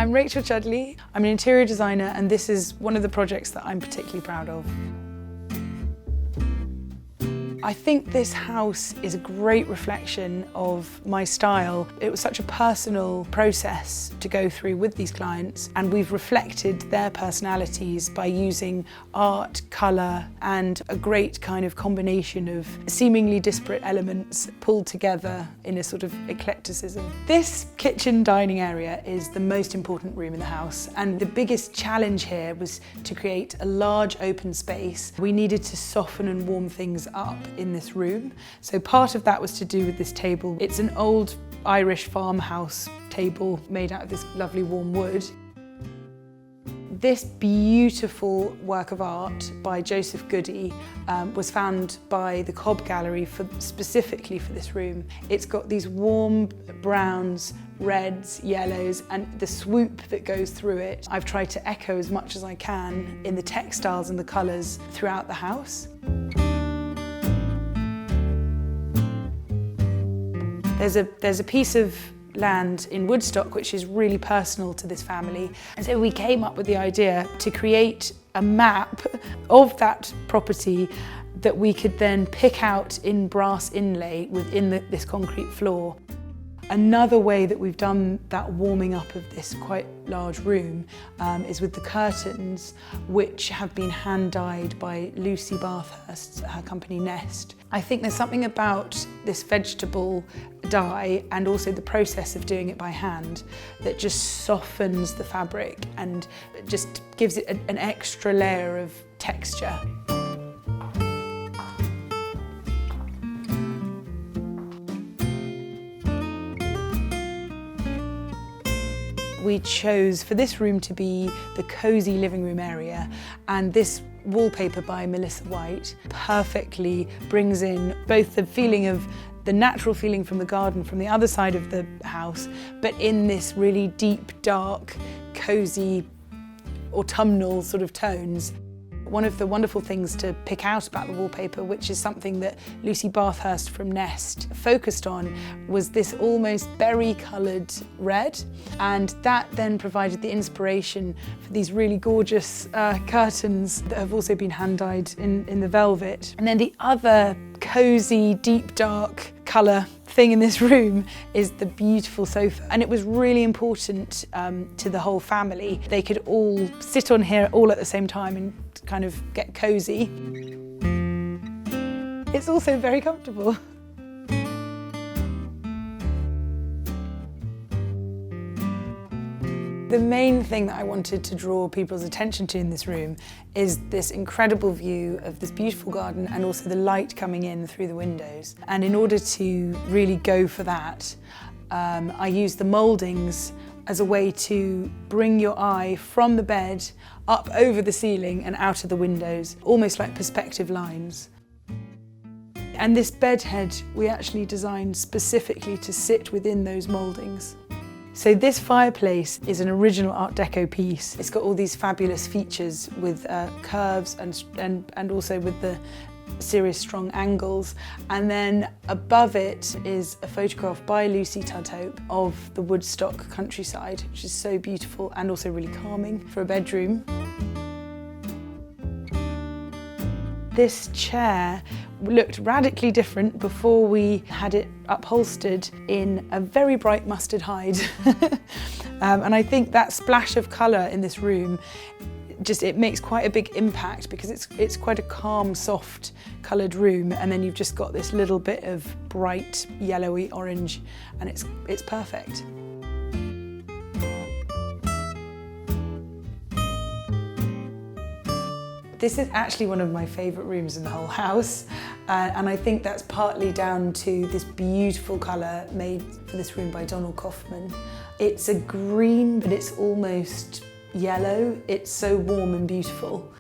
I'm Rachel Chudley. I'm an interior designer, and this is one of the projects that I'm particularly proud of. I think this house is a great reflection of my style. It was such a personal process to go through with these clients, and we've reflected their personalities by using art, colour, and a great kind of combination of seemingly disparate elements pulled together in a sort of eclecticism. This kitchen dining area is the most important room in the house, and the biggest challenge here was to create a large open space. We needed to soften and warm things up in this room. So part of that was to do with this table. It's an old Irish farmhouse table made out of this lovely warm wood. This beautiful work of art by Joseph Goody was found by the Cobb Gallery specifically for this room. It's got these warm browns, reds, yellows, and the swoop that goes through it. I've tried to echo as much as I can in the textiles and the colours throughout the house. There's a piece of land in Woodstock which is really personal to this family, and so we came up with the idea to create a map of that property that we could then pick out in brass inlay within this concrete floor. Another way that we've done that warming up of this quite large room is with the curtains, which have been hand-dyed by Lucy Bathurst, her company Nest. I think there's something about this vegetable dye and also the process of doing it by hand that just softens the fabric and just gives it an extra layer of texture. We chose for this room to be the cosy living room area, and this wallpaper by Melissa White perfectly brings in both the feeling of the natural feeling from the garden from the other side of the house, but in this really deep, dark, cosy, autumnal sort of tones. One of the wonderful things to pick out about the wallpaper, which is something that Lucy Bathurst from Nest focused on, was this almost berry-coloured red, and that then provided the inspiration for these really gorgeous curtains that have also been hand-dyed in the velvet. And then the other cosy, deep, dark colour thing in this room is the beautiful sofa, and it was really important to the whole family. They could all sit on here all at the same time and kind of get cosy. It's also very comfortable. The main thing that I wanted to draw people's attention to in this room is this incredible view of this beautiful garden and also the light coming in through the windows. And in order to really go for that, I used the mouldings as a way to bring your eye from the bed up over the ceiling and out of the windows, almost like perspective lines. And this bed head we actually designed specifically to sit within those mouldings. So this fireplace is an original Art Deco piece. It's got all these fabulous features with curves and also with the serious strong angles. And then above it is a photograph by Lucy Tudhope of the Woodstock countryside, which is so beautiful and also really calming for a bedroom. This chair looked radically different before we had it upholstered in a very bright mustard hide. And I think that splash of colour in this room, it makes quite a big impact because it's quite a calm, soft coloured room, and then you've just got this little bit of bright yellowy orange, and it's perfect. This is actually one of my favourite rooms in the whole house, and I think that's partly down to this beautiful colour made for this room by Donald Kaufman. It's a green, but it's almost yellow. It's so warm and beautiful.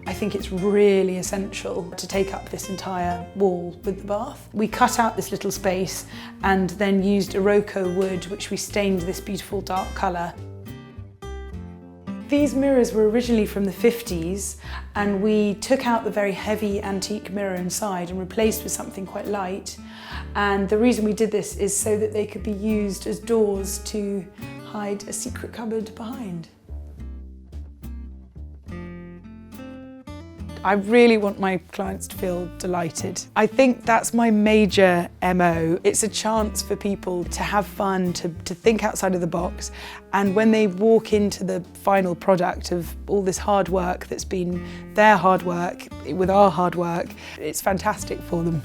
I think it's really essential to take up this entire wall with the bath. We cut out this little space and then used Iroko wood, which we stained this beautiful dark colour. These mirrors were originally from the 50s, and we took out the very heavy antique mirror inside and replaced with something quite light. And the reason we did this is so that they could be used as doors to hide a secret cupboard behind. I really want my clients to feel delighted. I think that's my major MO. It's a chance for people to have fun, to think outside of the box, and when they walk into the final product of all this hard work that's been their hard work with our hard work, it's fantastic for them.